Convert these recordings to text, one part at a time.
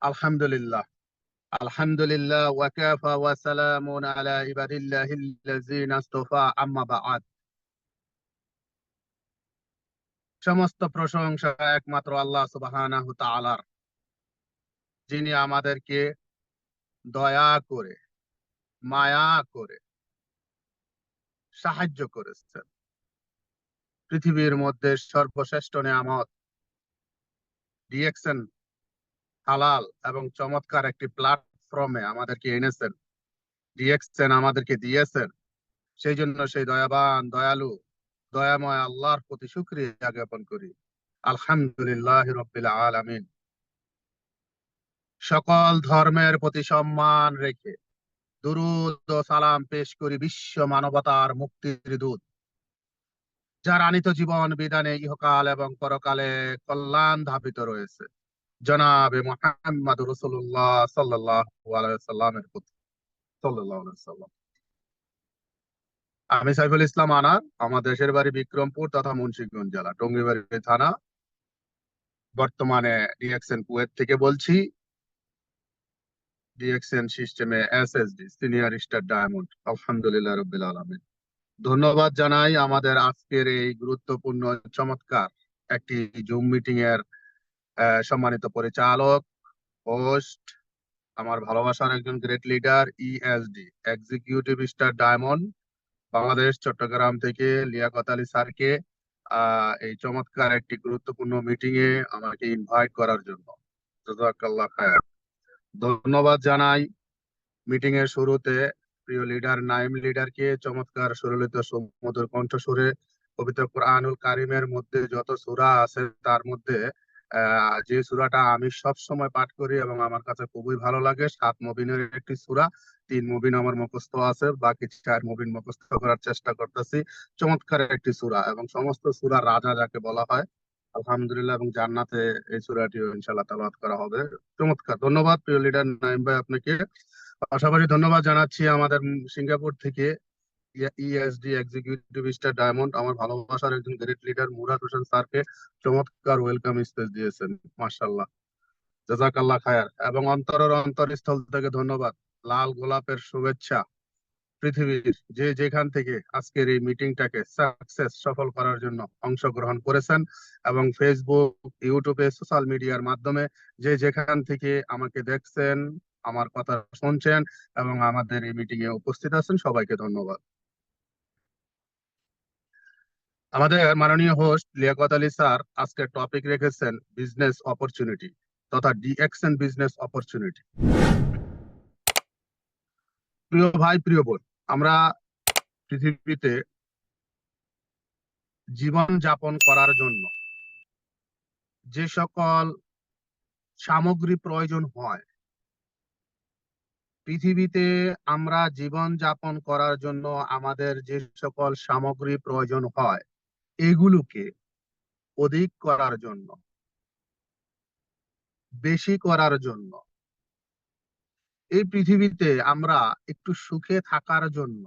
আলহামদুলিল্লাহ আলহামদুলিল্লাহ ওয়াকাফা ওয়া সালামুন আলা ইবাদিল্লাহিল্লাযীনা ইসতাফা আম্মা বা'দ। সমস্ত প্রশংসা একমাত্র আল্লাহ সুবহানাহু তাআলার, যিনি আমাদেরকে দয়া করে, মায়া করে সাহায্য করেছেন। পৃথিবীর মধ্যে সর্বশ্রেষ্ঠ নিয়ামত ডিএক্সএন হালাল এবং চমৎকার একটি প্ল্যাটফর্মে আমাদেরকে এনেছেন, ডিএক্সএন আমাদেরকে দিয়েছেন। সেই জন্য সেই দয়াবান, দয়ালু, দয়াময় আল্লাহর প্রতি শুকরিয়া জ্ঞাপন করি। আলহামদুলিল্লাহ রাব্বিল আলামিন। সকল ধর্মের প্রতি সম্মান রেখে দুরূদ ও সালাম পেশ করি বিশ্ব মানবতার মুক্তির দূত, যার আনিত জীবন বিধানে ইহকাল এবং পরকালে কল্যাণ ধাবিত রয়েছে, জনাবে মুহাম্মদ রাসূলুল্লাহ সাল্লাল্লাহু আলাইহি সাল্লামের প্রতি সাল্লাল্লাহু আলাইহি সাল্লাম। আমি সাইফুল ইসলাম আনার। আমার দেশের বাড়ি বিক্রমপুর তথা মুন্সিগঞ্জ জেলা টঙ্গীবাড়ি থানা। বর্তমানে ডিএক্সএন কুয়েত থেকে বলছি। ডিএক্সএন সিস্টেমে এসএসডি সিনিয়র স্টার ডায়মন্ড। আলহামদুলিল্লাহ রাব্বিল আলামিন। ধন্যবাদ জানাই আমাদের আজকের এই গুরুত্বপূর্ণ চমৎকার একটি জুম মিটিং এর সম্মানিত পরিচালক, হোস্ট, আমার ভালোবাসার একজন great leader, ESD executive star diamond Bangladesh Chattogram থেকে লিয়াকত আলী স্যারকে এই চমৎকার একটি গুরুত্বপূর্ণ মিটিং এ আমাকে ইনভাইট করার জন্য জাযাকাল্লাহ খায়ের। ধন্যবাদ জানাই মিটিং এর শুরুতে প্রিয় লিডার নাইম লিডারকে চমৎকার সুরলিত সুমধুর কণ্ঠস্বরে পবিত্র কোরআনুল কারিমের মধ্যে যত সূরা আছে তার মধ্যে যে সূরাটা আমি সব সময় পাঠ করি এবং আমার কাছে খুবই ভালো লাগে, 7 মুবিনের একটি সূরা। 3 মুবিন আমার মুখস্থ আছে, বাকি 4 মুবিন মুখস্থ করার চেষ্টা করতেছি। চমৎকার একটি সূরা এবং সমস্ত সূরা রাজা যাকে বলা হয়, আলহামদুলিল্লাহ। এবং জান্নাতে এই সূরাটিও ইনশাআল্লাহ তেলাওয়াত করা হবে। চমৎকার। ধন্যবাদ প্রিয় লিডার নাইম ভাই আপনাকে। পাশাপাশি ধন্যবাদ জানাচ্ছি আমাদের সিঙ্গাপুর থেকে ইএসডি এক্সিকিউটিভ স্টার ডায়মন্ড আমার ভালোবাসার একজন গ্রেট লিডার মুরাদ হোসেন স্যারকে। চমৎকার ওয়েলকাম স্পিচ দিয়েছেন, মাশাআল্লাহ, জাযাকাল্লাহ খায়ের। এবং অন্তরের অন্তরস্থল থেকে ধন্যবাদ, লাল গোলাপের শুভেচ্ছা পৃথিবীর যে যেখান থেকে আজকের এই মিটিংটাকে সাকসেস সফল করার জন্য অংশগ্রহণ করেছেন এবং ফেসবুক, ইউটিউবে, সোশ্যাল মিডিয়ার মাধ্যমে যে যেখান থেকে আমাকে দেখছেন, আমার কথা শুনছেন এবং আমাদের এই মিটিং এ উপস্থিত আছেন, সবাইকে ধন্যবাদ। আমাদের মাননীয় হোস্ট লিয়াকত আলী স্যার আজকে টপিক রেখেছেন বিজনেস অপরচুনিটি তথা ডিএক্সএন বিজনেস অপরচুনিটি। প্রিয় ভাই, প্রিয় বোন, আমরা পৃথিবীতে জীবন যাপন করার জন্য যে সকল সামগ্রী প্রয়োজন হয়, পৃথিবীতে আমরা জীবন যাপন করার জন্য আমাদের যে সকল সামগ্রী প্রয়োজন হয়, এগুলোকে অধিক করার জন্য, বেশি করার জন্য, এই পৃথিবীতে আমরা একটু সুখে থাকার জন্য,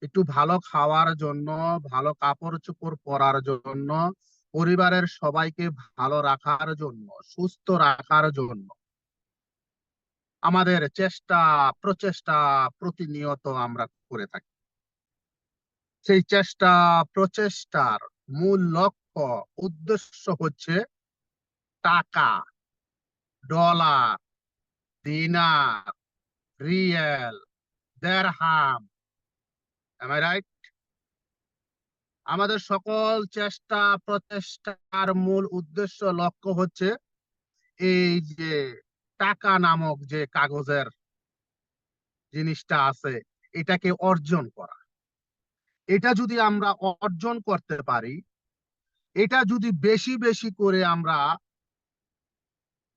একটু ভালো খাওয়ার জন্য, ভালো কাপড় চোপড় পরার জন্য, পরিবারের সবাইকে ভালো রাখার জন্য, সুস্থ রাখার জন্য আমাদের চেষ্টা প্রচেষ্টা প্রতিনিয়ত আমরা করে থাকি। সেই চেষ্টা প্রচেষ্টার মূল লক্ষ্য উদ্দেশ্য হচ্ছে টাকা, ডলার, দিনার, রিয়াল, দেরহাম। Am I right? আমাদের সকল চেষ্টা প্রচেষ্টার মূল উদ্দেশ্য লক্ষ্য হচ্ছে এই যে টাকা নামক যে কাগজের জিনিসটা আছে, এটাকে অর্জন করা। এটা যদি আমরা অর্জন করতে পারি, এটা যদি বেশি বেশি করে আমরা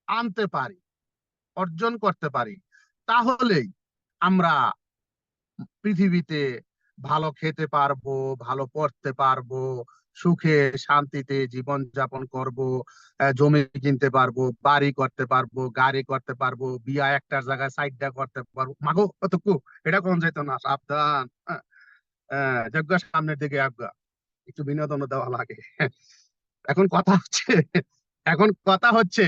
আনতে পারি, অর্জন করতে পারি, তাহলেই আমরা পৃথিবীতে ভালো খেতে পারবো, ভালো পড়তে পারবো, সুখে শান্তিতে জীবন যাপন করব, জমি কিনতে পারবো, বাড়ি করতে পারবো, গাড়ি করতে পারবো, বিয়া একটার জায়গায় সাইডটা করতে পারবো। মাগো কতটুকু, এটা কোন যেত না, সাবধান। যজ্ঞ সামনের দিকে আজ্ঞা, একটু বিনোদন দেওয়া লাগে। এখন কথা হচ্ছে এখন কথা হচ্ছে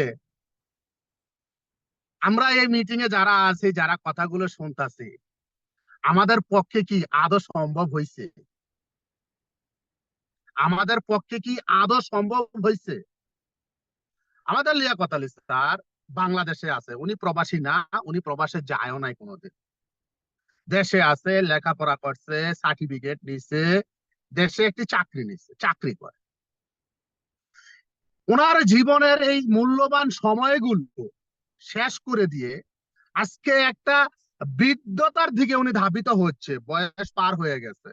আমরা এই মিটিং এ যারা আছি, যারা কথাগুলো শুনতাছি, আমাদের পক্ষে কি আদৌ সম্ভব হয়েছে? আমাদের পক্ষে কি আদৌ সম্ভব হয়েছে? আমাদের লিয়াকত আলী স্যার বাংলাদেশে আছে, উনি প্রবাসী না, উনি প্রবাসে যায়ও নাই কোনোদিন। দেশে আছে, লেখাপড়া করছে, সার্টিফিকেট নিছে, দেশে একটি চাকরি নিছে, চাকরি করে। ওনার জীবনের এই মূল্যবান সময়গুলো শেষ করে দিয়ে আজকে একটা বৃদ্ধতার দিকে উনি ধাবিত হচ্ছে, বয়স পার হয়ে গেছে।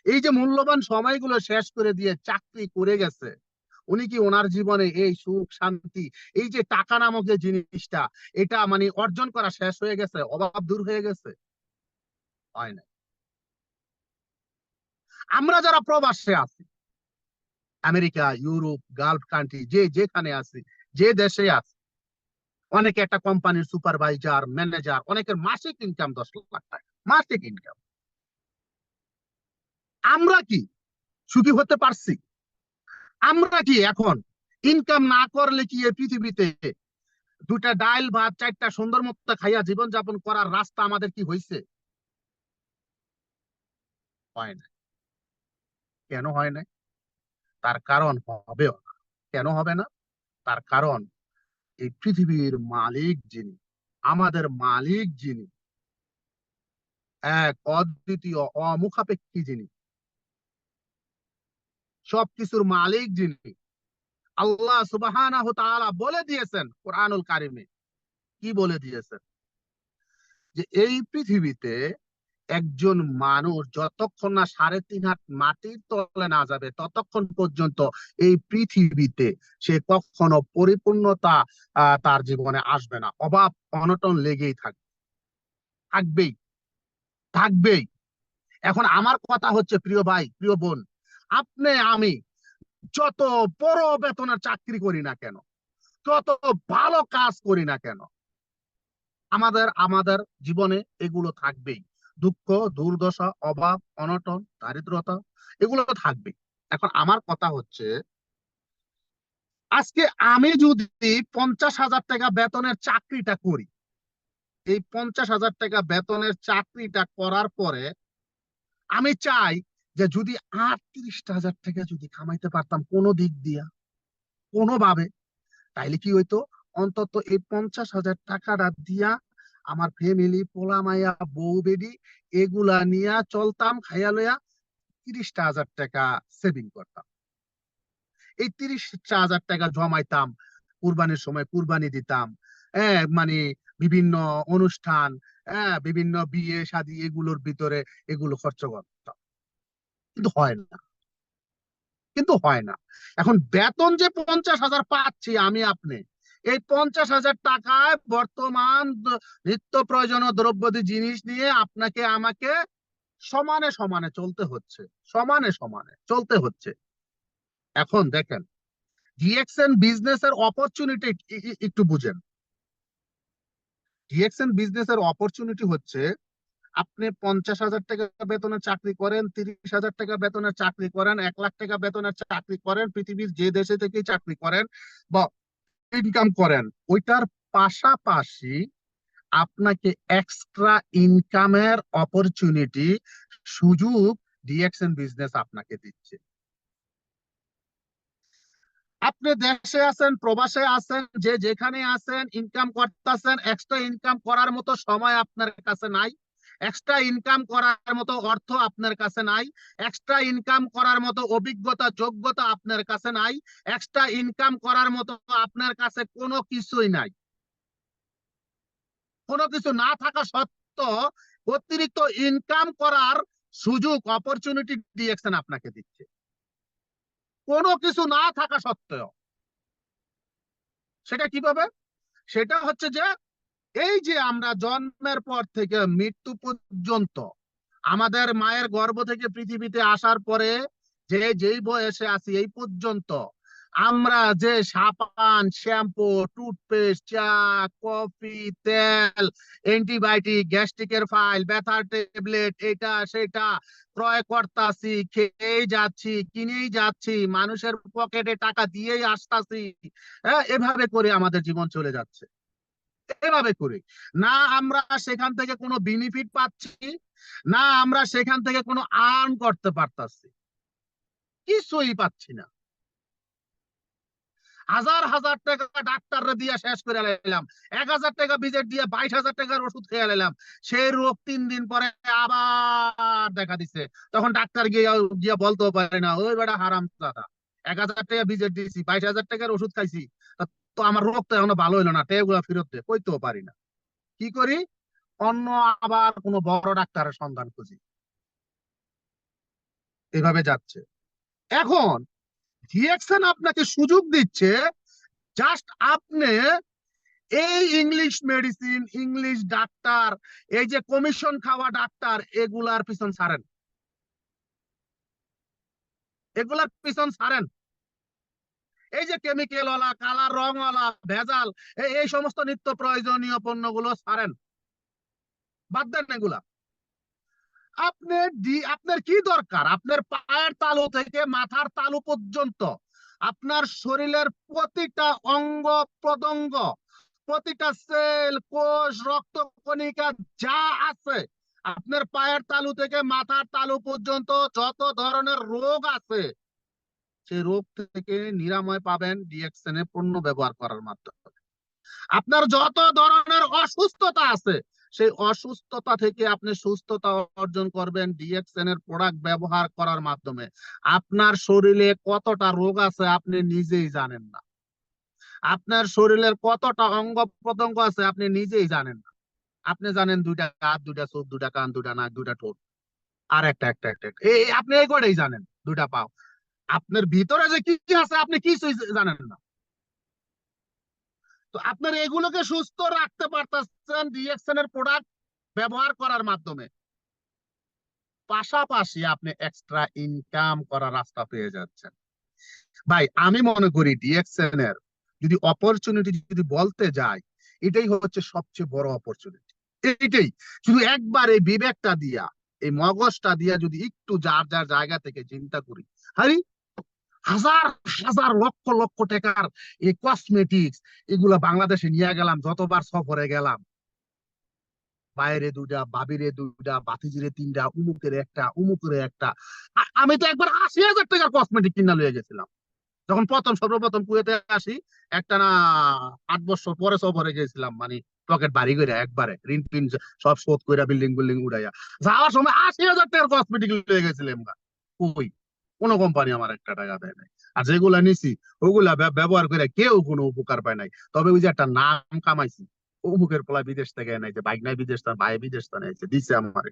এই যে মূল্যবান সময়গুলো শেষ করে দিয়ে চাকরি করে গেছে, উনি কি ওনার জীবনে এই সুখ শান্তি, এই যে টাকা নামক যে জিনিসটা, এটা মানে অর্জন করা শেষ হয়ে গেছে, অভাব দূর হয়ে গেছে? হয় না। আমরা যারা প্রবাসে আছি, আমেরিকা, ইউরোপ, গালফ কান্ট্রি, যে যেখানে আছি, যে দেশে আছি, অনেকে একটা কোম্পানির সুপারভাইজার, ম্যানেজার, অনেকের মাসিক ইনকাম 10 লাখ টাকা, মাসিক ইনকাম। আমরা কি সুখী হতে পারছি? আমরা কি এখন ইনকাম না করলে কি এই পৃথিবীতে দুটা ডাল ভাত, চারটা সুন্দর মতো খাইয়া জীবন যাপন করার রাস্তা আমাদের কি হয়েছে? হয় না। কেন হয় না? তার কারণ হবেও না। কেন হবে না? তার কারণ এই পৃথিবীর মালিক যিনি, আমাদের মালিক যিনি, এক অদ্বিতীয় অমুখাপেক্ষী যিনি, সবকিছুর মালিক যিনি, আল্লাহ সুবহানাহু ওয়া তাআলা বলে দিয়েছেন কোরআনুল কারিমে। কি বলে দিয়েছেন? যে এই পৃথিবীতে একজন মানুষ যতক্ষণ না 3.5 হাত মাটির তলে না যাবে, ততক্ষণ পর্যন্ত এই পৃথিবীতে সে কখনো পরিপূর্ণতা তার জীবনে আসবে না। অভাব অনটন লেগেই থাকবে, থাকবেই, থাকবেই। এখন আমার কথা হচ্ছে, প্রিয় ভাই, প্রিয় বোন, আপনি আমি যত বড় বেতনের চাকরি করি না কেন, যত ভালো কাজ করি না কেন, আমাদের আমাদের জীবনে এগুলো থাকবেই। দুঃখ, দুর্দশা, অভাব, অনটন, দারিদ্রতা, এগুলো থাকবে। এখন আমার কথা হচ্ছে, আজকে আমি যদি 50,000 টাকা বেতনের চাকরিটা করি, এই 50,000 টাকা বেতনের চাকরিটা করার পরে আমি চাই যে যদি 38,000 টাকা যদি কামাইতে পারতাম কোনো দিক দিয়া, কোনোভাবে, তাইলে কি হইতো? অন্তত এই 50,000 টাকাটা দিয়া আমার ফ্যামিলি, পোলা মাইয়া, বউ বেডি, এগুলা নিয়ে চলতাম, খাইয়া লইয়া 30,000 টাকা সেভিং করতাম। এই 30,000 টাকা জমাইতাম, কুরবানির সময় কুরবানি দিতাম, মানে বিভিন্ন অনুষ্ঠান, বিভিন্ন বিয়ে শাদী, এগুলোর ভিতরে এগুলো খরচ করতাম। কিন্তু হয় না, কিন্তু হয় না। এখন বেতন যে 50,000 পাচ্ছি আমি আপনি, এই 50,000 টাকায় বর্তমান নিত্য প্রয়োজনীয় দ্রব্যাদি জিনিস নিয়ে আপনাকে আমাকে সমানে সমানে চলতে হচ্ছে, সমানে সমানে চলতে হচ্ছে। এখন দেখেন, ডিএক্সএন বিজনেসের অপরচুনিটি একটু বুঝেন। ডিএক্সএন বিজনেসের অপরচুনিটি হচ্ছে, আপনি 50,000 টাকা বেতনের চাকরি করেন, 30,000 টাকা বেতনের চাকরি করেন, 1 লাখ টাকা বেতনের চাকরি করেন, পৃথিবীর যে দেশে থেকেই চাকরি করেন বা ইনকাম করেন, ওইটার পাশাপাশি আপনাকে এক্সট্রা ইনকামের অপরচুনিটি, সুযোগ ডিএক্সএন বিজনেস আপনাকে দিচ্ছে। আপনি দেশে আছেন, প্রবাসে আছেন, যে যেখানে আছেন, ইনকাম করতেছেন, এক্সট্রা ইনকাম করার মতো সময় আপনার কাছে নাই, এক্সট্রা ইনকাম করার মতো অর্থ আপনার কাছে নাই, এক্সট্রা ইনকাম করার মতো অভিজ্ঞতা, যোগ্যতা আপনার কাছে নাই, এক্সট্রা ইনকাম করার মতো আপনার কাছে কোনো কিছুই নাই। কোনো কিছু না থাকা সত্ত্বেও অতিরিক্ত ইনকাম করার সুযোগ, অপরচুনিটি ডিএক্সএন আপনাকে দিচ্ছে, কোনো কিছু না থাকা সত্ত্বেও। সেটা কিভাবে? সেটা হচ্ছে যে, এই যে আমরা জন্মের পর থেকে মৃত্যু পর্যন্ত, আমাদের মায়ের গর্ভ থেকে পৃথিবীতে আসার পরে যে যেই বয়সে আছি এই পর্যন্ত, আমরা যে সাবান, শ্যাম্পু, টুথপেস্ট, চা, কফি, তেল, অ্যান্টিবায়োটিক, গ্যাস্ট্রিকের ফাইল, ব্যথার ট্যাবলেট, এটা সেটা ক্রয় করতাছি, খেয়েই যাচ্ছি, কিনেই যাচ্ছি, মানুষের পকেটে টাকা দিয়েই আসতাছি, হ্যাঁ, এভাবে করে আমাদের জীবন চলে যাচ্ছে। এভাবে করে না আমরা সেখান থেকে কোনো বেনিফিট পাচ্ছি, না আমরা সেখান থেকে কোনো আর্ন করতে পারতাছি, কিছুই পাচ্ছি না। হাজার হাজার টাকা ডাক্তাররা দিয়ে শেষ করে লাইলাম, 1,000 টাকা ভিজিট দিয়ে 22,000 টাকার ওষুধ খেয়ে লাইলাম, সেই রোগ 3 দিন পরে আবার দেখা দিচ্ছে। তখন ডাক্তার গিয়ে গিয়ে বলতেও পারে না, ওই বেটা হারাম দাদা, 1,000 টাকা ভিজিট দিয়েছি, 22,000 টাকার ওষুধ খাইছি, তো আমার রোগ তো এখনো ভালো হইলো না, টেগুলা ফেরত দে, কইতেও পারি না। কি করি? অন্য আবার কোনো বড় ডাক্তারের সন্ধান খুঁজি, এভাবে যাচ্ছে। এখন ডিএক্সএন আপনাকে সুযোগ দিচ্ছে, জাস্ট আপনি এই ইংলিশ মেডিসিন, ইংলিশ ডাক্তার, এই যে কমিশন খাওয়া ডাক্তার, এগুলার পিছন ছাড়েন, এগুলার পিছন ছাড়েন। এই যে কেমিক্যাল ওয়ালা, কালার রং ওয়ালা, ভেজাল, এই সমস্ত নিত্য প্রয়োজনীয় পণ্যগুলো ছাড়েন, বাদ দেন এগুলা। আপনার কি দরকার? আপনার পায়ের তালু থেকে মাথার তালু পর্যন্ত আপনার শরীরের প্রতিটা অঙ্গ প্রত্যঙ্গ, প্রতিটা সেল, কোষ, রক্ত কণিকা যা আছে, আপনার পায়ের তালু থেকে মাথার তালু পর্যন্ত যত ধরনের রোগ আছে, সেই রোগ থেকে নিরাময় পাবেন ডিএক্সএন এর পণ্য ব্যবহার করার মাধ্যমে। আপনার যত ধরনের অসুস্থতা আছে, সেই অসুস্থতা থেকে আপনি সুস্থতা অর্জন করবেন ডিএক্সএন এর প্রোডাক্ট ব্যবহার করার মাধ্যমে। আপনার শরীরে কতটা রোগ আছে আপনি নিজেই জানেন না, আপনার শরীরের কতটা অঙ্গ প্রত্যঙ্গ আছে আপনি নিজেই জানেন না। আপনি জানেন 2টা হাত, 2টা চোখ, 2টা কান, 2টা নাক, 2টা ঠোঁট, আর একটা একটা একটা একটা। আপনি এই কটাই জানেন, 2টা পাও। আপনার ভিতরে যে কি কি আছে আপনি কিছুই জানেন না। তো আপনার এগুলোকে সুস্থ রাখতে পারতেছেন ডিএক্সএন এর প্রোডাক্ট ব্যবহার করার মাধ্যমে। পাশাপাশি আপনি এক্সট্রা ইনকাম করার রাস্তা পেয়ে যাচ্ছেন। ভাই আমি মনে করি ডিএক্সএন এর যদি অপরচুনিটি যদি বলতে যাই, এটাই হচ্ছে সবচেয়ে বড় অপরচুনিটি। এইটাই, শুধু একবার এই বিবেকটা দিয়া, এই মগজটা দিয়া যদি একটু যার যার জায়গা থেকে চিন্তা করি, হারি হাজার হাজার লক্ষ লক্ষ টাকার এই কসমেটিক্স, এগুলা বাংলাদেশে নিয়ে গেলাম, যতবার সফরে গেলাম, বাইরে 2টা, বাবিরে 2টা, বাতিজিরে 3টা, উমুকের একটা, উমুকের একটা। আমি তো একবার 80,000 টাকার কসমেটিক কিনা লয়ে গেছিলাম, যখন সর্বপ্রথম কুয়েতে আসি। একটা না 8 বছর পরে সফরে গেছিলাম, মানে পকেট বাড়ি করে একবারে ঋণ টিন সব শোধ করে বিল্ডিং বিল্ডিং উড়াইয়া যাওয়ার সময় 80,000 টাকার কসমেটিক লয়ে গেছিলাম। কই কোন কোম্পানি আমার একটা টাকা দেয় নাই। আর যেগুলা নিছি ওগুলা ব্যবহার করে কেউ কোনো উপকার পায় নাই। তবে ওই যে একটা নাম কামাইছি, অমুকের পোলা বিদেশ থেকে এনাইছে, বাইক নাই বিদেশ, তার ভাই বিদেশ থেকে এনাইছে, দিছে আমারে,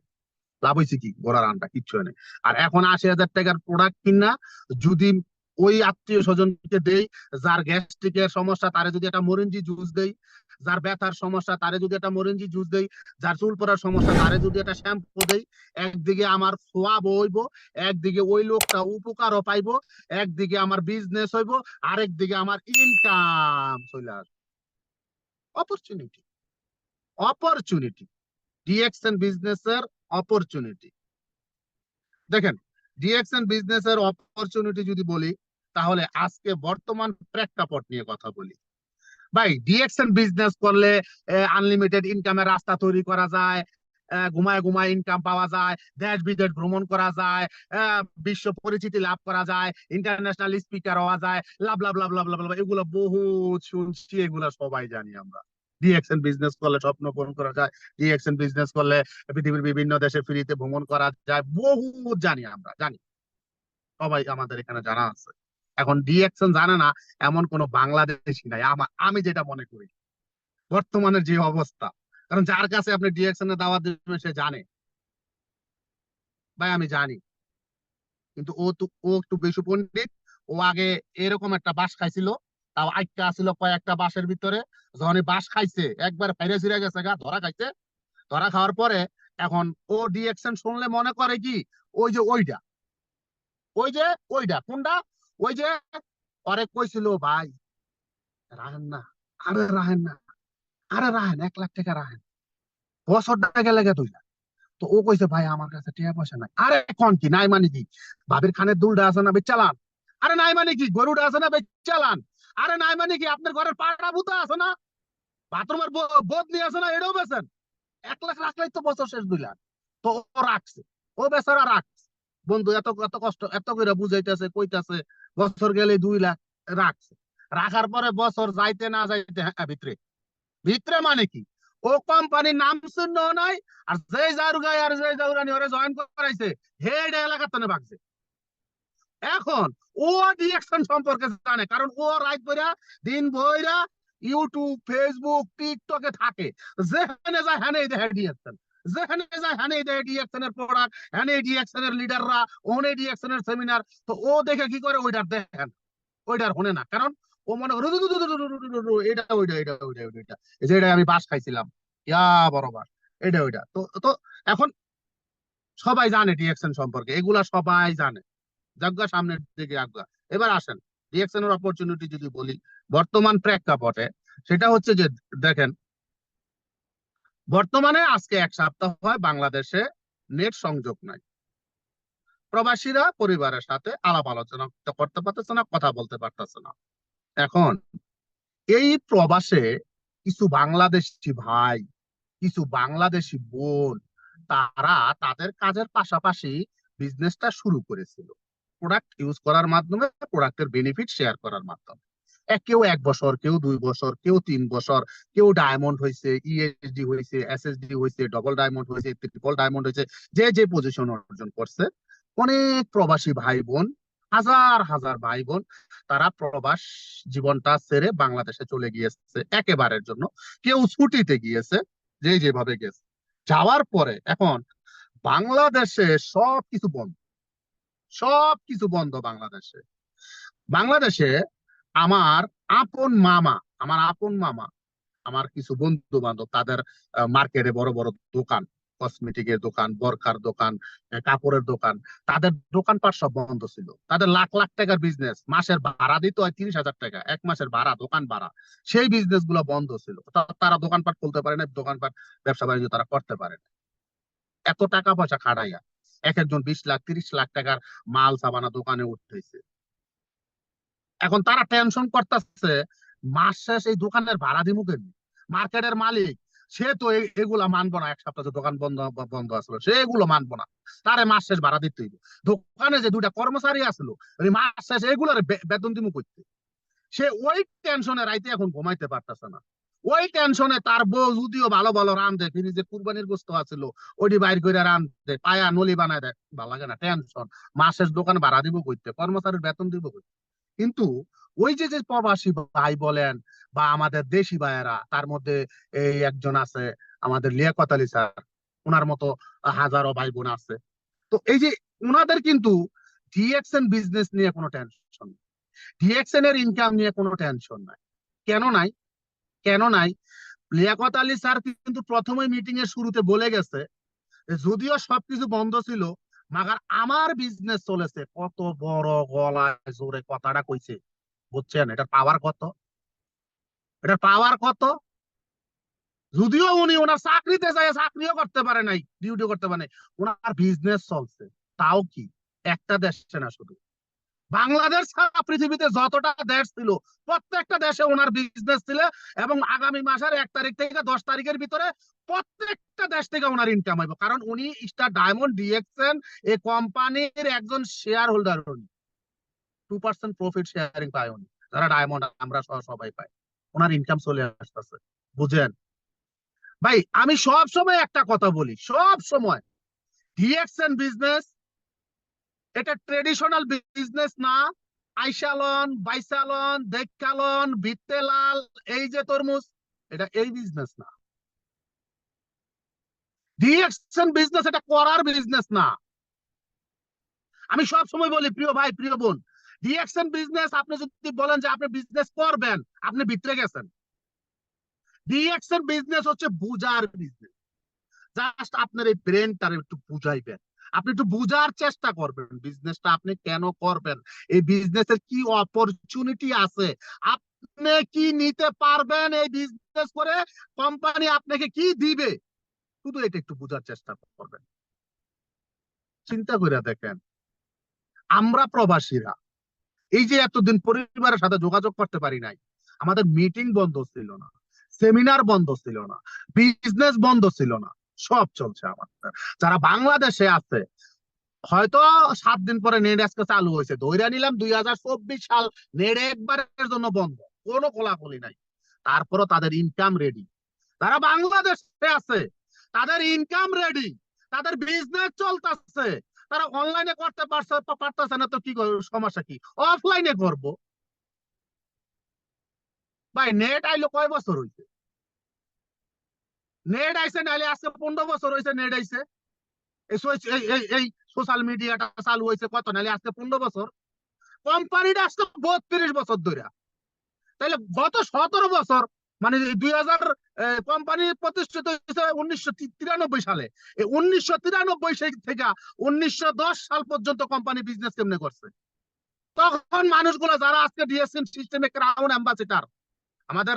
লাভ হয়েছে কি? গোড়ার আনটা কিচ্ছু হয় নাই। আর এখন 80,000 টাকার প্রোডাক্ট কিনা যদি ওই আত্মীয় স্বজনকে দেই, যার গ্যাস্ট্রিকের সমস্যা তারে যদি একটা মরিঞ্জি জুস দেই, যার ব্যথার সমস্যা তারে যদি একটা মরিঞ্জি জুস দেই, যার চুল পড়ার সমস্যা তারে যদি একটা শ্যাম্পু দেই, একদিকে আমার সোয়াব হইব, একদিকে ওই লোকটা উপকারও পাইবো, একদিকে আমার বিজনেস হইব, আরেকদিকে আমার ইনকাম চলে আসবে। অপরচুনিটি, অপরচুনিটি, ডিএক্সএন বিজনেসের অপরচুনিটি। দেখেন, ডিএক্সএন বিজনেসের অপরচুনিটি যদি বলি, তাহলে আজকে বর্তমান প্রেক্ষাপট নিয়ে কথা বলি। ভাই ডিএক্সএন বিজনেস করলে আনলিমিটেড ইনকামের রাস্তা তৈরি করা যায়, ঘুমায় ঘুমায় ইনকাম পাওয়া যায়, দেশ বিদেশ ভ্রমণ করা যায়, বিশ্ব পরিচিতি লাভ করা যায়, ইন্টারন্যাশনাল স্পিকার হওয়া যায়, লাভ লাভ লাভ লাভ লাভ লাভ, এগুলো বহুত শুনছি, এগুলো সবাই জানি আমরা। ডিএক্সএন বিজনেস করলে স্বপ্ন পূরণ করা যায়, ডিএক্সএন বিজনেস করলে পৃথিবীর বিভিন্ন দেশে ফ্রিতে ভ্রমণ করা যায়, বহুত জানি, আমরা জানি, সবাই আমাদের এখানে জানা আছে। এখন ডিএক্সএন জানে না এমন কোন বাংলাদেশি নাই, আমি যেটা মনে করি বর্তমানের যে অবস্থা। কারণ যার কাছে আপনি ডিএক্সএন এর দাওয়াত দিবেন সে জানে, ভাই আমি জানি। কিন্তু ও একটু বেশি পণ্ডিত। ও আগে এরকম একটা বাস খাইছিল, তাও আইকা আছিল কয়েকটা বাসের ভিতরে। যখন এই বাস খাইছে একবার ফাইরে ছিঁড়ে গেছে গা, ধরা খাইছে। ধরা খাওয়ার পরে এখন ও ডিএক্সএন শুনলে মনে করে কি, ওই যে ওইটা, ওই যে ওইটা কোনটা, ওই যে পরে কইছিল ভাই রাহেন না, আরে রাহেন না, আরে রাহেন 1 লাখ টাকা রাহেন, বছরটা গেলে গে 2 লাখ। তো ও কইছে ভাই আমার কাছে টাকা পয়সা নাই। আরে এখন কি নাই মানে কি, ভাবির খানের দুলটা আছে না বেচালান? আরে নাই মানে কি, গরুটা আছে না বেচালান? আরে নাই মানে কি, আপনার ঘরের পাড়া ভূতা আছে না? বাথরুমের বোধ নিয়ে আসে না, এটাও বেছেন। 1 লাখ রাখলেই তো বছর শেষ 2 লাখ। তো ও রাখছে, ও বেচারা রাখছে। বন্ধু এত এত কষ্ট এত করে বুঝাইতেছে কইতাছে, বছর গেলে 2 লাখ রাখছে। রাখার পরে বছর যাইতে না যাইতে হ্যাঁ ভিতরে ভিতরে মানে কি, ও কোম্পানির নাম শূন্য নাই। আর যে জারুগাই আর যে জাউরানি ওরে জয়েন করাইছে হেড এলাকার তনে ভাগছে। এখন ও ডিরেকশন সম্পর্কে জানে, কারণ ও রাত বইরা দিন বইরা ইউটিউব ফেসবুক টিকটকে থাকে। যেখানে যায় হ্যানে দেখে ডিরেকশন, যেখানে যায় হ্যানে দেখে ডিরেকশনের প্রোডাক্ট, হ্যানে ডিরেকশনের লিডাররা, ওনে ডিরেকশনের সেমিনার। তো ও দেখে কি করে, ওইটার দেখেন, ওইটার হনে না। কারণ ও মনে করে এটা ওইটা এটা ওইটা ওইটা এটা, এই যে এটা আমি বাস খাইছিলাম ইয়া বরাবর, এটা ওইটা। তো তো এখন সবাই জানে ডিরেকশন সম্পর্কে, এগুলা সবাই জানে। যাজ্ঞা সামনের দিকে আজ্ঞা। এবার আসেন রিঅ্যাকশনের অপরচুনিটি যদি বলি বর্তমান প্রেক্ষাপটে, সেটা হচ্ছে যে দেখেন, বর্তমানে আজকে 1 সপ্তাহ হয় বাংলাদেশে নেট সংযোগ নাই। প্রবাসীরা পরিবারের সাথে আলাপ আলোচনা করতে পারতেছে না, কথা বলতে পারতেছে না। এখন এই প্রবাসে কিছু বাংলাদেশি ভাই, কিছু বাংলাদেশি বোন, তারা তাদের কাজের পাশাপাশি বিজনেসটা শুরু করেছিল প্রোডাক্ট ইউজ করার মাধ্যমে, প্রোডাক্টের বেনিফিট শেয়ার করার মাধ্যমে। কেউ 1 বছর, কেউ 2 বছর, কেউ 3 বছর, কেউ ডায়মন্ড হয়েছে, ইএসডি হয়েছে, এসএসডি হয়েছে, ডবল ডায়মন্ড হয়েছে, ট্রিপল ডায়মন্ড হয়েছে, যে যে পজিশন অর্জন করছে। অনেক প্রবাসী ভাই বোন, হাজার হাজার ভাই বোন, তারা প্রবাস জীবনটা ছেড়ে বাংলাদেশে চলে গিয়েছে একেবারের জন্য। কেউ ছুটিতে গিয়েছে, যে যেভাবে গেছে। যাওয়ার পরে এখন বাংলাদেশে সবকিছু বন্ধ, সবকিছু বন্ধ বাংলাদেশে। বাংলাদেশে আমার আমার আপন মামা, আমার কিছু বন্ধু বান্ধব, তাদের মার্কেটে বড় বড় দোকান, কসমেটিকের দোকান, বরকার দোকান, কাপড়ের দোকান, তাদের দোকানপাট সব বন্ধ ছিল। তাদের লাখ লাখ টাকার বিজনেস, মাসের ভাড়া দিতে হয় 30,000 টাকা, 1 মাসের ভাড়া, দোকান ভাড়া, সেই বিজনেস গুলো বন্ধ ছিল। তারা দোকানপাট খুলতে পারে না, দোকানপাট ব্যবসা বাণিজ্য তারা করতে পারে না। এত টাকা পয়সা খাটাইয়া এক একজন 20 লাখ 30 লাখ টাকার মাল সাবানা দোকানে উঠতেছে। এখন তারা টেনশন করতেছে, মাস শেষ এই দোকানের ভাড়া দিমু কেন। মার্কেটের মালিক সে তো এগুলা মানবো না, 1 সপ্তাহ যে দোকান বন্ধ বন্ধ আসলো সে এগুলো মানবো না, তারে মাস শেষ ভাড়া দিতে হইব। দোকানে যে 2টা কর্মচারী আসলো, ওই মাস শেষ এগুলার বেতন দিমু করতে। সে ওই টেনশনে রাইতে এখন ঘুমাইতে পারতেছে না। ওই টেনশনে তার বউ যদিও ভালো ভালো রান্ধে, ফ্রিজে কুরবানির গোস্ত আছিল, ওটি বাইর করে রান্ধে, পায়া নলি বানায় দেয়, ভালো লাগে না, টেনশন। মাসের দোকান ভাড়া দিব কইতে, কর্মচারীর বেতন দিব কইতে। কিন্তু ওই যে যে প্রবাসী ভাই বলেন বা আমাদের দেশি ভাইয়েরা, তার মধ্যে এই একজন আছে আমাদের লিয়াকত আলী স্যার, ওনার মতো হাজারো ভাই বোন আছে। তো এই যে ওনাদের কিন্তু ডিএক্সএন বিজনেস নিয়ে কোনো টেনশন, ডিএক্সএন এর ইনকাম নিয়ে কোনো টেনশন নাই। কেন নাই? কেন নাই? লিয়াকত আলী স্যার কিন্তু প্রথমে মিটিং এর শুরুতে বলে গেছে, যদিও সবকিছু বন্ধ ছিল, মাগার আমার বিজনেস চলেছে। কত বড় গলায় জোরে কথাটা কইছে, বুঝছেন এটার পাওয়ার কত? এটার পাওয়ার কত? যদিও উনি ওনার চাকরিতে যায় চাকরিও করতে পারে নাই, ডিউটি করতে পারে নাই, ওনার বিজনেস চলছে। তাও কি একটা দেশে না, শুধু বাংলাদেশ ছাড়া পৃথিবীতে যতটা দেশ ছিল প্রত্যেকটা দেশে ওনার বিজনেস ছিল। এবং আগামী মাসের 1 তারিখ থেকে 10 তারিখের ভিতরে প্রত্যেকটা দেশ থেকে ওনার ইনকাম হইব, কারণ উনি স্টার ডায়মন্ড ডিএক্সএন এই কোম্পানির একজন শেয়ার হোল্ডার। উনি 2% প্রফিট শেয়ারিং পায় উনি, যারা ডায়মন্ড আমরা সবাই পাই। ওনার ইনকাম চলে আসতেছে, বুঝেন ভাই। আমি সব সময় একটা কথা বলি, সব সময়, ডিএক্সএন বিজনেস এটা ট্রেডিশনাল বিজনেস না। আইসালন, বাইসালন, দেখালন, ভিত্তেলাল, এই যে তরমুজ, এটা এই বিজনেস না। ডিএক্সএন বিজনেস এটা করার বিজনেস না। আমি সব সময় বলি প্রিয় ভাই প্রিয় বোন, ডিএক্সএন বিজনেস আপনি যদি বলেন যে আপনি বিজনেস করবেন, আপনি ভিতরে গেছেন। ডিএক্সএন বিজনেস হচ্ছে বুঝার বিজনেস। জাস্ট আপনার এই ব্রেনটার একটু বুঝাইবেন, আপনি একটু বুঝার চেষ্টা করবেন বিজনেসটা আপনি কেন করবেন, এই বিজনেসের কি অপরচুনিটি আছে, আপনি কি নিতে পারবেন এই বিজনেস করে, কোম্পানি আপনাকে কি দিবে, শুধু এটা একটু বুঝার চেষ্টা করবেন। চিন্তা করে দেখেন, আমরা প্রবাসীরা এই যে এতদিন পরিবারের সাথে যোগাযোগ করতে পারি নাই, আমাদের মিটিং বন্ধ ছিল না, সেমিনার বন্ধ ছিল না, বিজনেস বন্ধ ছিল না, সব চলছে আমাদের। যারা বাংলাদেশে আছে, হয়তো 7 দিন পরে নেট আজকে চালু হয়েছে, ধইরা নিলাম 2024 সাল নেট একবারের জন্য বন্ধ, কোনো খোলাখুলি নাই, তারপরও তাদের ইনকাম রেডি। তারা বাংলাদেশে আছে, তাদের ইনকাম রেডি, তাদের বিজনেস চলতেছে, তারা অনলাইনে করতে পারতেছে না, তো কি সমস্যা কি, অফলাইনে করব। ভাই নেট আইলো কয় বছর হইছে? নেট আইছে নাইলে আজকে 15 বছর হয়েছে নেট আইছে। এই সোশ্যাল মিডিয়াটা চালু হয়েছে কত, নাইলে আজকে 15 বছর। কোম্পানিটা আসলে 32 বছর ধরে। তাহলে গত 17 বছর, মানে 2000, কোম্পানি প্রতিষ্ঠিত হয়েছে 1993 সালে। এই 1993 থেকে 1910 সাল পর্যন্ত কোম্পানি বিজনেস কেমনে করছে? তখন মানুষগুলো যারা আজকে ডিএসসি সিস্টেমে ক্রাউন অ্যাম্বাসেডার, আমাদের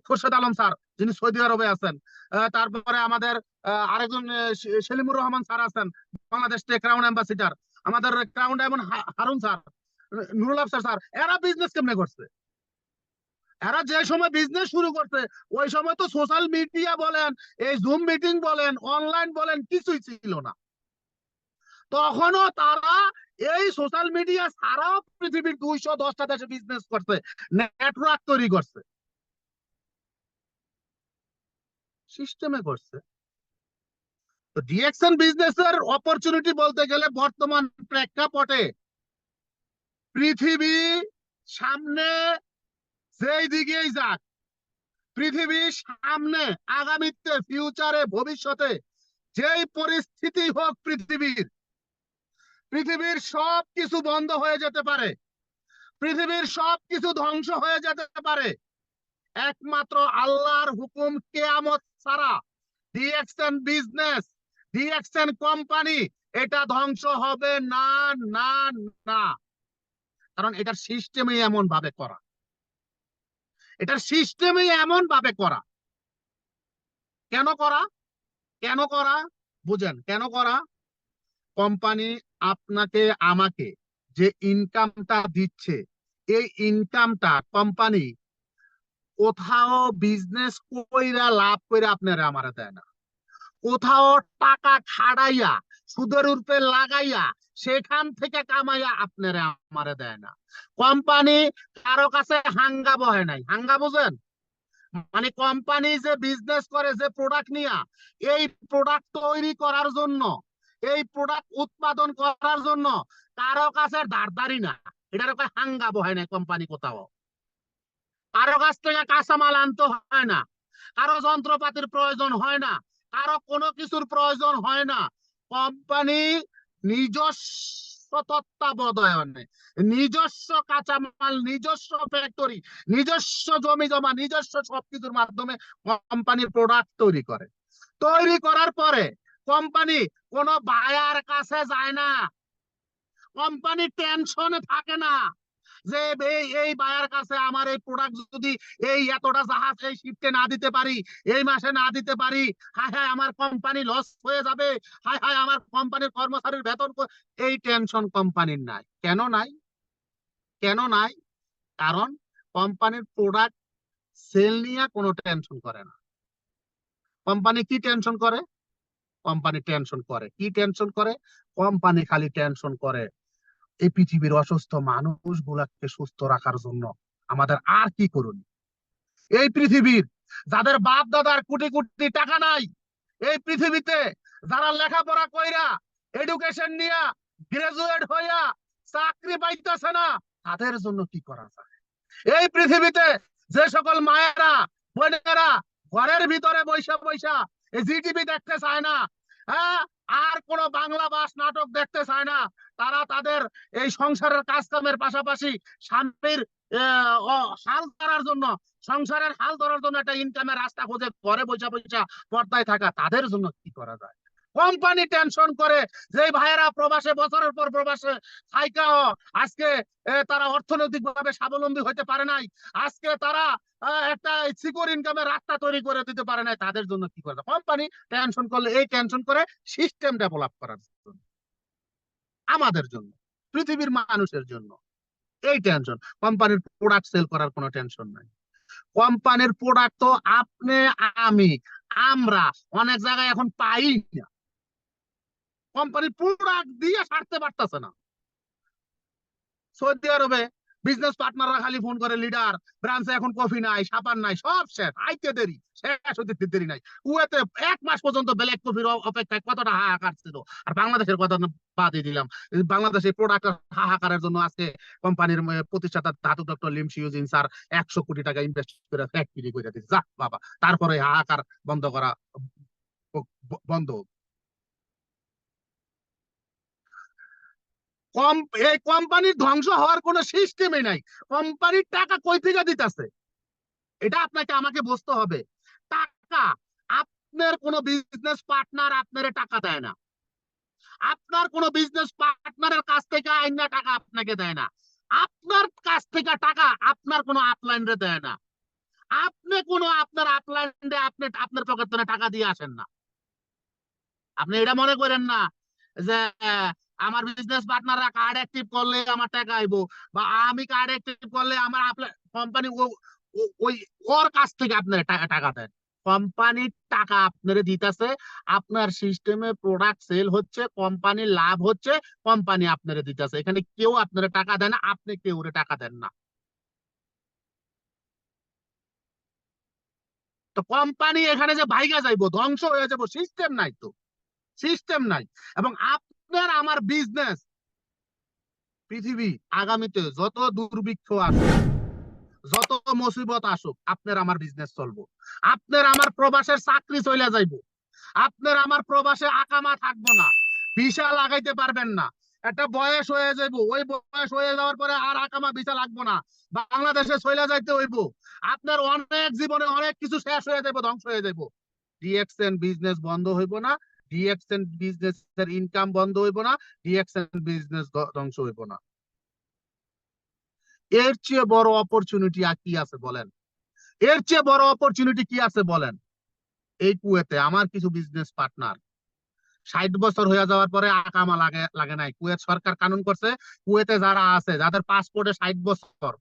খোরশেদ আলম স্যার যিনি সৌদি আরবে আছেন, তারপরে আমাদের আরেকজন সেলিমুর রহমান স্যার আছেন বাংলাদেশ থেকে ক্রাউন অ্যাম্বাসিডার, আমাদের crown diamond Harun sir, Nurul Afsar sir, এরা বিজনেস কেমনে করছে? এরা যে সময় বিজনেস শুরু করছে ওই সময় তো সোশ্যাল মিডিয়া বলেন, এই জুম মিটিং বলেন, অনলাইন বলেন, কিছুই ছিল না। তখনও তারা এই সোশ্যাল মিডিয়া ছাড়াও পৃথিবীর 210টা দেশে বিজনেস করছে, নেটওয়ার্ক তৈরি করছে, সিস্টেমে করছে। তো ডিএক্সএন বিজনেসের অপরচুনিটি বলতে গেলে বর্তমান প্রেক্ষাপটে পৃথিবী সামনে যেই দিকেই যাক, পৃথিবীর সামনে আগামীতে ফিউচারে ভবিষ্যতে যেই পরিস্থিতি হোক, পৃথিবীর সব কিছু বন্ধ হয়ে যেতে পারে, পৃথিবীর সব কিছু ধ্বংস হয়ে যেতে পারে, একমাত্র আল্লাহর হুকুম কেয়ামত ছাড়া ডিএক্সএন বিজনেস, ডিএক্সএন কোম্পানি এটা ধ্বংস হবে না, না, না। কারণ এটার সিস্টেমই এমন ভাবে করা, এটার সিস্টেমই এমন ভাবে করা। কেন করা? কেন করা? বুঝেন কেন করা? কোম্পানি আপনাকে আমাকে যে ইনকামটা দিচ্ছে, এই ইনকামটা কোম্পানি কোথাও বিজনেস কইরা লাভ কইরা আপনারা আমারে দেয় না, কোথাও টাকা খাড়াইয়া সুদের উপরে লাগাইয়া সেখান থেকে কামাইয়া আপনারা আমারে দেয় না। কোম্পানি কারো কাছে হাঙ্গা বহে নাই। হাঙ্গা বুঝেন? মানে কোম্পানি যে বিজনেস করে, যে প্রোডাক্ট নিয়া, এই প্রোডাক্ট তৈরি করার জন্য, এই প্রোডাক্ট উৎপাদন করার জন্য কারো কাছে ধারদারি না, এটার হাঙ্গা বহে নাই কোম্পানি কোথাও। কারো কাছ থেকে কাঁচামাল আনতে হয় না, কারো যন্ত্রপাতির প্রয়োজন হয় না, কারো কোনো কিছুর প্রয়োজন হয় না। কোম্পানি নিজস্ব তত্ত্বাবধানে, নিজস্ব কাঁচামাল, নিজস্ব ফ্যাক্টরি, নিজস্ব জমি জমা, নিজস্ব সবকিছুর মাধ্যমে কোম্পানির প্রোডাক্ট তৈরি করে। তৈরি করার পরে কোম্পানি কোনো বায়ার কাছে যায় না, কোম্পানি টেনশনে থাকে না যে এই বায়ার কাছে আমার এই প্রোডাক্ট যদি এই এতটা জাহাজ এই শিফটে না দিতে পারি, এই মাসে না দিতে পারি, হায় হায় আমার কোম্পানি লস হয়ে যাবে, হায় হায় আমার কোম্পানির কর্মচারীর বেতন এই টেনশন কোম্পানির নাই। কেন নাই? কেন নাই? কারণ কোম্পানির প্রোডাক্ট সেল নিয়ে কোনো টেনশন করে না। কোম্পানি কি টেনশন করে? কোম্পানি টেনশন করে কি? টেনশন করে, কোম্পানি খালি টেনশন করে এই পৃথিবীর অসুস্থ মানুষগুলাকে সুস্থ রাখার জন্য আমাদের আর কি করুন। এই পৃথিবীর যাদের বাপ দাদার কোটি কোটি টাকা নাই, এই পৃথিবীতে যারা লেখাপড়া কইরা এডুকেশন নিয়া গ্রাজুয়েট হইয়া চাকরি পাইতেছে না, তাদের জন্য কি করা যায়? এই পৃথিবীতে যে সকল মায়েরা বোনেরা ঘরের ভিতরে বৈশা বৈশা এই জিটিভি দেখতে চায় না, হ্যাঁ, আর কোন বাংলা বাস নাটক দেখতে চায় না, তারা তাদের এই সংসারের কাজ কামের পাশাপাশি স্বামীর হাল ধরার জন্য, সংসারের হাল ধরার জন্য একটা ইনকামের রাস্তা খোঁজে, ঘরে বৈশা বৈশা পর্দায় থাকা, তাদের জন্য কি করা যায়? কোম্পানি টেনশন করে যে ভাইয়েরা প্রবাসে বছরের পর প্রবাসে থাইকাও আজকে তারা অর্থনৈতিক ভাবে স্বাবলম্বী হতে পারে নাই, আজকে তারা একটা সিকিউর ইনকামের রাস্তা তৈরি করে দিতে পারে নাই, তাদের জন্য কি করে? কোম্পানি টেনশন করলে এই টেনশন করে সিস্টেম ডেভেলপ করার জন্য, আমাদের জন্য, পৃথিবীর মানুষের জন্য এই টেনশন। কোম্পানির প্রোডাক্ট সেল করার কোনো টেনশন নাই। কোম্পানির প্রোডাক্ট তো আপনি, আমি, আমরা অনেক জায়গায় এখন পাই না। কোম্পানির প্রোডাক্ট দিয়ে ছাড়তে পারতেছে না। সৌদি আরবে বিজনেস পার্টনাররা খালি ফোন করে, লিডার ব্রাঞ্চে এখন কফি নাই, সাবান নাই, সব শেষ, আইতে দেরি, শেষ হতে দেরি নাই। কুয়েতে 1 মাস পর্যন্ত ব্ল্যাক কফির অপেক্ষায় কতটা হাহাকার ছিল। আর বাংলাদেশের কথা বাদই দিলাম, বাংলাদেশের প্রোডাক্ট হাহাকারের জন্য আজকে কোম্পানির প্রতিষ্ঠাতা ধাতু ডক্টর লিমশি ইউজিন স্যার 100 কোটি টাকা ইনভেস্ট করে ফ্যাক্টরি করে দিচ্ছে। যা বাবা, তারপরে হাহাকার বন্ধ করা বন্ধ। কম, এই কোম্পানির ধ্বংস হওয়ার কোনো সিস্টেমই নাই। কোম্পানির টাকা কই থেকে দিতেছে এটা আপনাকে আমাকে বুঝতে হবে। টাকা, আপনার কোনো বিজনেস পার্টনার আপনারে টাকা দেয় না। আপনার কোনো বিজনেস পার্টনারের কাছ থেকে আইনা টাকা আপনাকে দেয় না। আপনার কাছ থেকে টাকা আপনার কোনো আপলাইনরে দেয় না। আপনি কোনো আপনার আপলাইনরে আপনি আপনার পকেট থেকে টাকা দিয়ে আসেন না। আপনি এটা মনে করেন না যে আমার বিজনেস পার্টনাররা কার্ড অ্যাক্টিভ করলে আমার টাকা আইবো, বা আমি কার্ড অ্যাক্টিভ করলে আমার কোম্পানি ওই ওর কাছ থেকে আপনার টাকা দেন। কোম্পানির টাকা আপনার দিতেছে, আপনার সিস্টেমে প্রোডাক্ট সেল হচ্ছে, কোম্পানির লাভ হচ্ছে, কোম্পানি আপনার দিতেছে। এখানে কেউ আপনার টাকা দেয় না, আপনি কেউ টাকা দেন না। তো কোম্পানি এখানে যে ভাইগা যাইবো, ধ্বংস হয়ে যাবো, সিস্টেম নাই তো, সিস্টেম নাই। এবং আপনার আমার বিজনেস, পৃথিবী আগামীতে যত দুর্ভিক্ষ আসুক, যত মুসিবত আসুক, আপনার আমার বিজনেস চলবো। আপনার আমার প্রবাসের চাকরি চলে যাইবো। আপনার আমার প্রবাসে আকামা থাকবো না, ভিসা লাগাইতে পারবেন না। একটা বয়স হয়ে যাইবো, ওই বয়স হয়ে যাওয়ার পরে আর আকামা ভিসা লাগবো না, বাংলাদেশে চলে যাইতে হইব। আপনার অনেক জীবনে অনেক কিছু শেষ হয়ে যাইবো, ধ্বংস হয়ে যাইবো। ডিএক্সএন বিজনেস বন্ধ হইব না, ডিএক্সএন বিজনেস এর ইনকাম বন্ধ হইব না, ডিএক্সএন বিজনেস ধ্বংস হইব না। এর চেয়ে বড় অপরচুনিটি আর কি আছে বলেন? এর চেয়ে বড় অপরচুনিটি কি আছে বলেন? এই কুয়েতে আমার কিছু বিজনেস পার্টনার 60 বছর হয়ে যাওয়ার পরে আকামা লাগে লাগে নাই। কুয়েত সরকার কানুন করছে, কুয়েতে যারা আছে, যাদের পাসপোর্টে 60 বছর,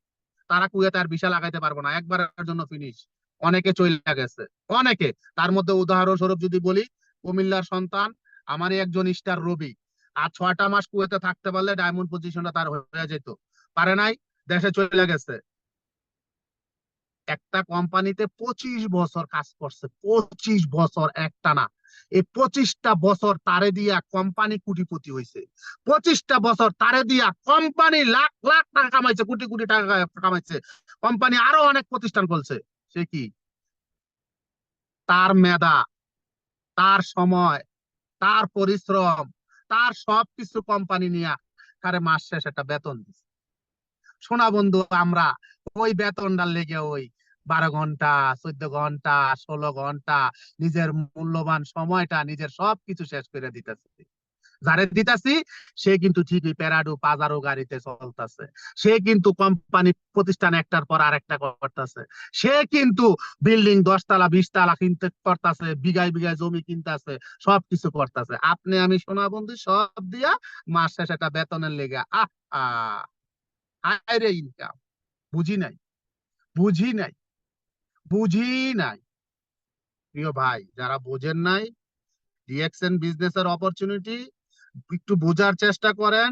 তারা কুয়েতে আর ভিসা লাগাইতে পারবো না, একবারের জন্য ফিনিশ। অনেকে চলে গেছে, অনেকে। তার মধ্যে উদাহরণস্বরূপ যদি বলি, কুমিল্লার সন্তান আমারই একজন স্টার রবি, আর 6টা মাস কুয়েতে থাকতে পারলে ডায়মন্ড পজিশনটা তার হয়ে যেত, পারে নাই, দেশে চলে গেছে। একটা কোম্পানিতে 25 বছর কাজ করছে, 25 বছর একটানা। এই 25টা বছর তারে দিয়া কোম্পানি কোটিপতি হয়েছে। 25টা বছর তারে দিয়া কোম্পানি লাখ লাখ টাকা কামাইছে, কোটি কোটি টাকা কামাইছে। কোম্পানি আরো অনেক প্রতিষ্ঠান করছে। সে কি? তার মেধা, তার সময়, তার পরিশ্রম, তার সবকিছু কোম্পানি নিয়ে তারে মাস শেষ একটা বেতন দিচ্ছে। শোনা বন্ধু, আমরা ওই বেতনটার লেগে ওই 12 ঘন্টা, 14 ঘন্টা, 16 ঘন্টা নিজের মূল্যবান সময়টা, নিজের সবকিছু শেষ করে দিতেছি। যারে দিতেছি সে কিন্তু ঠিকই প্যারাডো পাজারো গাড়িতে চলতেছে, সে কিন্তু কোম্পানি প্রতিষ্ঠান একটার পর আরেকটা করতেছে, সে কিন্তু বিল্ডিং 10 তলা 20 তলা কিনতে করতেছে, বিঘায় বিঘায় জমি কিনতেছে, সবকিছু করতেছে। আপনি আমি সোনা বন্ধু সব দিয়া মাস শেষে একটা বেতনের লেগে আহ হায়রে ইনকাম। বুঝি নাই, বুঝি নাই, বুঝি নাই। প্রিয় ভাই, যারা বোঝেন নাই ডিএক্সএন বিজনেসের অপরচুনিটি, একটু বোঝার চেষ্টা করেন।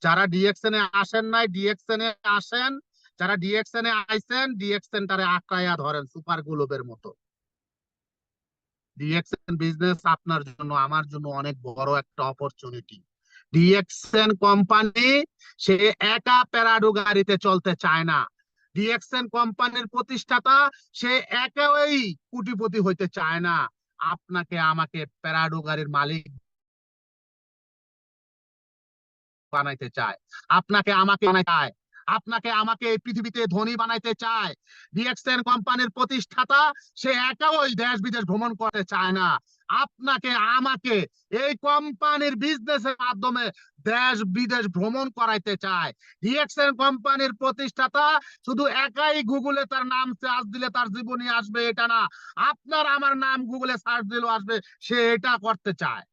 যারা ডিএক্সএন এ আসেন নাই, ডিএক্সএন এ আসেন। যারা ডিএক্সএন এ আইছেন, ডিএক্সএন টারে আঁকড়াইয়া ধরেন সুপার গ্লোবের মতো। ডিএক্সএন বিজনেস আপনার জন্য, আমার জন্য অনেক বড় একটা অপরচুনিটি। ডিএক্সএন কোম্পানি সে একা প্যারাডো গাড়িতে চলতে চায় না। ডিএক্সএন কোম্পানির প্রতিষ্ঠাতা সে একাই কোটিপতি হইতে চায় না। আপনাকে আমাকে প্যারাডো গাড়ির মালিক বানাইতে চায়, আপনাকে আমাকে বানাইতে চায়, আপনাকে আমাকে এই পৃথিবীতে ধনী বানাইতে চায়। ডিএক্সএন কোম্পানির প্রতিষ্ঠাতা সে একাও দেশ বিদেশ ভ্রমণ করতে চায় না। আপনাকে আমাকে এই কোম্পানির বিজনেসের মাধ্যমে দেশ বিদেশ ভ্রমণ করাইতে চায়। ডিএক্সএন কোম্পানির প্রতিষ্ঠাতা শুধু একাই গুগলে তার নাম সার্চ দিলে তার জীবনী আসবে এটা না, আপনার আমার নাম গুগলে সার্চ দিলেও আসবে, সে এটা করতে চায়।